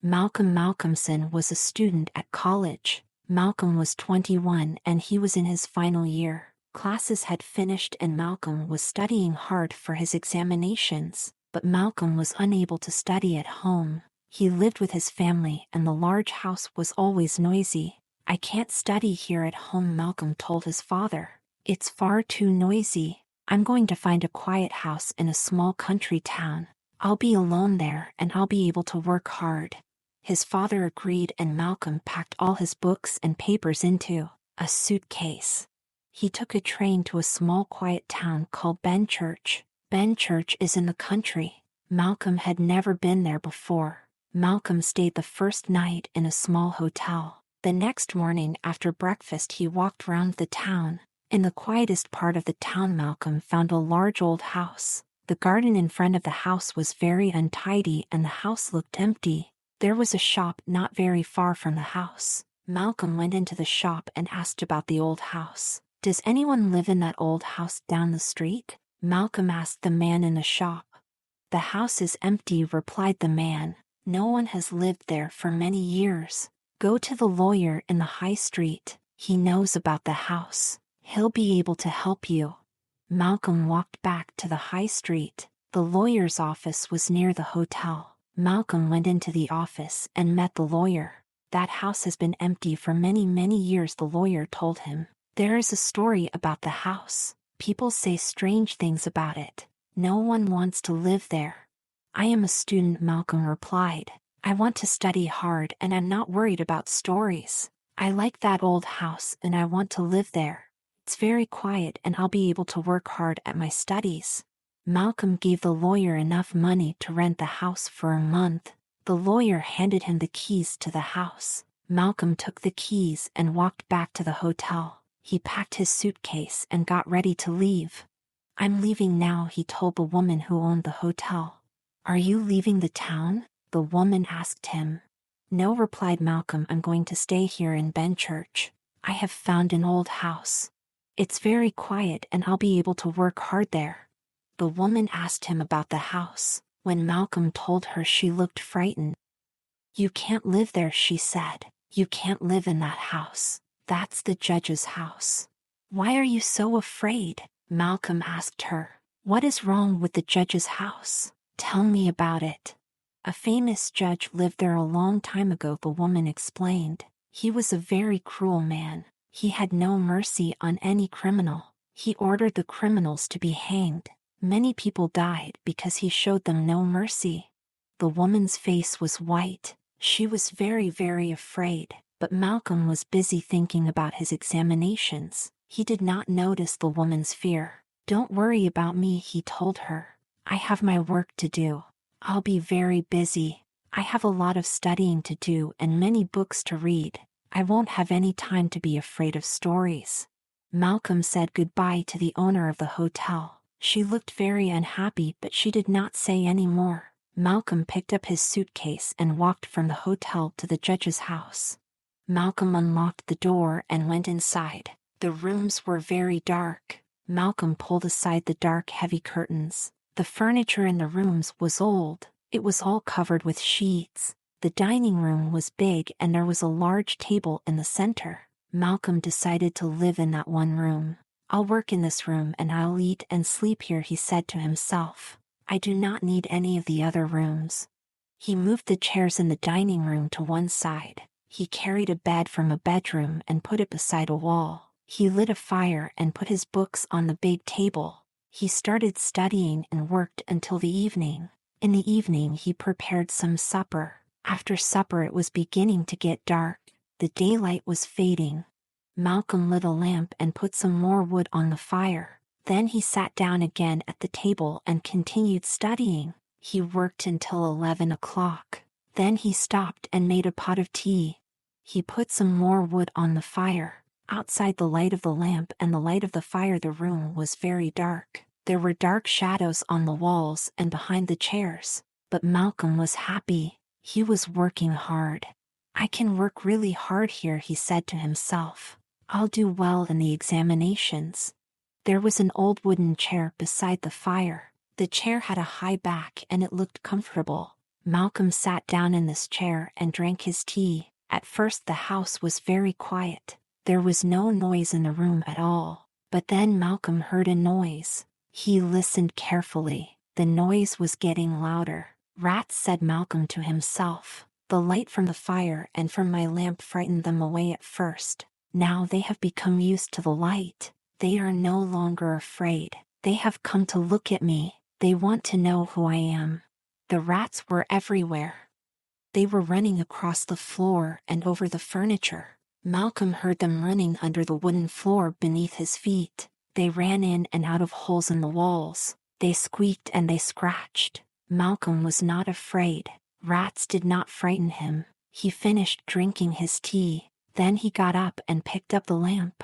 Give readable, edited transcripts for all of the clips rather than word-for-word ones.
Malcolm Malcolmson was a student at college. Malcolm was 21 and he was in his final year. Classes had finished and Malcolm was studying hard for his examinations, but Malcolm was unable to study at home. He lived with his family and the large house was always noisy. "I can't study here at home," Malcolm told his father. "It's far too noisy. I'm going to find a quiet house in a small country town. I'll be alone there and I'll be able to work hard." His father agreed and Malcolm packed all his books and papers into a suitcase. He took a train to a small quiet town called Benchurch. Benchurch is in the country. Malcolm had never been there before. Malcolm stayed the first night in a small hotel. The next morning after breakfast he walked round the town. In the quietest part of the town Malcolm found a large old house. The garden in front of the house was very untidy and the house looked empty. There was a shop not very far from the house. Malcolm went into the shop and asked about the old house. "Does anyone live in that old house down the street?" Malcolm asked the man in the shop. "The house is empty," replied the man. "No one has lived there for many years. Go to the lawyer in the high street. He knows about the house. He'll be able to help you." Malcolm walked back to the high street. The lawyer's office was near the hotel. Malcolm went into the office and met the lawyer. "That house has been empty for many, many years," the lawyer told him. "There is a story about the house. People say strange things about it. No one wants to live there." "I am a student," Malcolm replied. "I want to study hard and I'm not worried about stories. I like that old house and I want to live there. It's very quiet and I'll be able to work hard at my studies." Malcolm gave the lawyer enough money to rent the house for a month. The lawyer handed him the keys to the house. Malcolm took the keys and walked back to the hotel. He packed his suitcase and got ready to leave. "I'm leaving now," he told the woman who owned the hotel. "Are you leaving the town?" the woman asked him. "No," replied Malcolm, "I'm going to stay here in Benchurch. I have found an old house. It's very quiet and I'll be able to work hard there." The woman asked him about the house. When Malcolm told her, she looked frightened. "You can't live there," she said. "You can't live in that house. That's the judge's house." "Why are you so afraid?" Malcolm asked her. "What is wrong with the judge's house? Tell me about it." "A famous judge lived there a long time ago," the woman explained. "He was a very cruel man. He had no mercy on any criminal. He ordered the criminals to be hanged. Many people died because he showed them no mercy." The woman's face was white. She was very, very afraid, but Malcolm was busy thinking about his examinations. He did not notice the woman's fear. "Don't worry about me," he told her. "I have my work to do. I'll be very busy. I have a lot of studying to do and many books to read. I won't have any time to be afraid of stories." Malcolm said goodbye to the owner of the hotel. She looked very unhappy, but she did not say any more. Malcolm picked up his suitcase and walked from the hotel to the judge's house. Malcolm unlocked the door and went inside. The rooms were very dark. Malcolm pulled aside the dark, heavy curtains. The furniture in the rooms was old. It was all covered with sheets. The dining room was big and there was a large table in the center. Malcolm decided to live in that one room. "I'll work in this room and I'll eat and sleep here," he said to himself. "I do not need any of the other rooms." He moved the chairs in the dining room to one side. He carried a bed from a bedroom and put it beside a wall. He lit a fire and put his books on the big table. He started studying and worked until the evening. In the evening he prepared some supper. After supper it was beginning to get dark. The daylight was fading. Malcolm lit a lamp and put some more wood on the fire. Then he sat down again at the table and continued studying. He worked until 11 o'clock. Then he stopped and made a pot of tea. He put some more wood on the fire. Outside the light of the lamp and the light of the fire, the room was very dark. There were dark shadows on the walls and behind the chairs. But Malcolm was happy. He was working hard. "I can work really hard here," he said to himself. "I'll do well in the examinations." There was an old wooden chair beside the fire. The chair had a high back and it looked comfortable. Malcolm sat down in this chair and drank his tea. At first the house was very quiet. There was no noise in the room at all. But then Malcolm heard a noise. He listened carefully. The noise was getting louder. "Rats," said Malcolm to himself. "The light from the fire and from my lamp frightened them away at first. Now they have become used to the light. They are no longer afraid. They have come to look at me. They want to know who I am." The rats were everywhere. They were running across the floor and over the furniture. Malcolm heard them running under the wooden floor beneath his feet. They ran in and out of holes in the walls. They squeaked and they scratched. Malcolm was not afraid. Rats did not frighten him. He finished drinking his tea. Then he got up and picked up the lamp.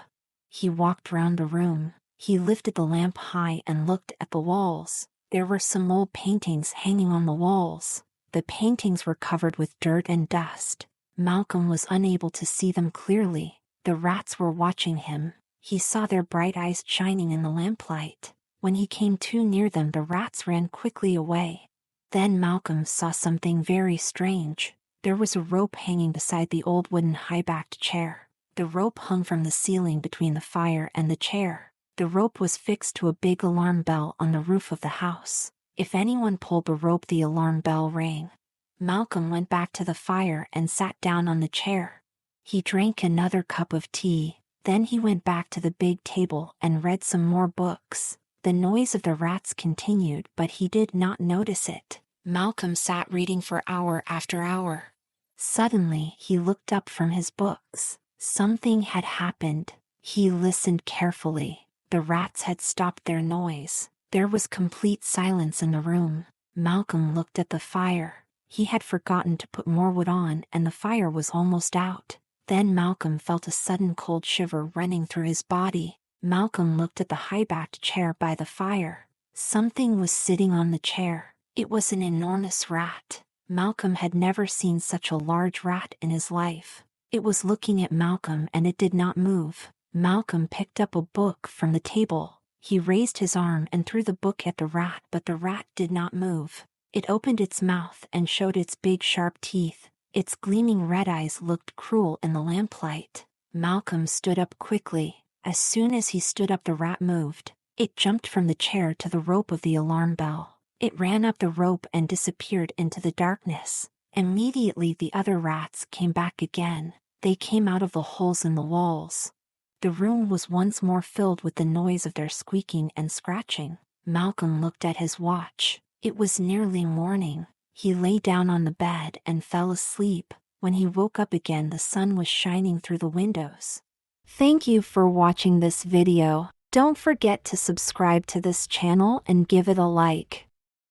He walked round the room. He lifted the lamp high and looked at the walls. There were some old paintings hanging on the walls. The paintings were covered with dirt and dust. Malcolm was unable to see them clearly. The rats were watching him. He saw their bright eyes shining in the lamplight. When he came too near them, the rats ran quickly away. Then Malcolm saw something very strange. There was a rope hanging beside the old wooden high-backed chair. The rope hung from the ceiling between the fire and the chair. The rope was fixed to a big alarm bell on the roof of the house. If anyone pulled the rope, the alarm bell rang. Malcolm went back to the fire and sat down on the chair. He drank another cup of tea. Then he went back to the big table and read some more books. The noise of the rats continued, but he did not notice it. Malcolm sat reading for hour after hour. Suddenly, he looked up from his books. Something had happened. He listened carefully. The rats had stopped their noise. There was complete silence in the room. Malcolm looked at the fire. He had forgotten to put more wood on, and the fire was almost out. Then Malcolm felt a sudden cold shiver running through his body. Malcolm looked at the high-backed chair by the fire. Something was sitting on the chair. It was an enormous rat. Malcolm had never seen such a large rat in his life. It was looking at Malcolm and it did not move. Malcolm picked up a book from the table. He raised his arm and threw the book at the rat, but the rat did not move. It opened its mouth and showed its big sharp teeth. Its gleaming red eyes looked cruel in the lamplight. Malcolm stood up quickly. As soon as he stood up, the rat moved. It jumped from the chair to the rope of the alarm bell. It ran up the rope and disappeared into the darkness. Immediately the other rats came back again. They came out of the holes in the walls. The room was once more filled with the noise of their squeaking and scratching. Malcolm looked at his watch. It was nearly morning. He lay down on the bed and fell asleep. When he woke up again, the sun was shining through the windows. Thank you for watching this video. Don't forget to subscribe to this channel and give it a like.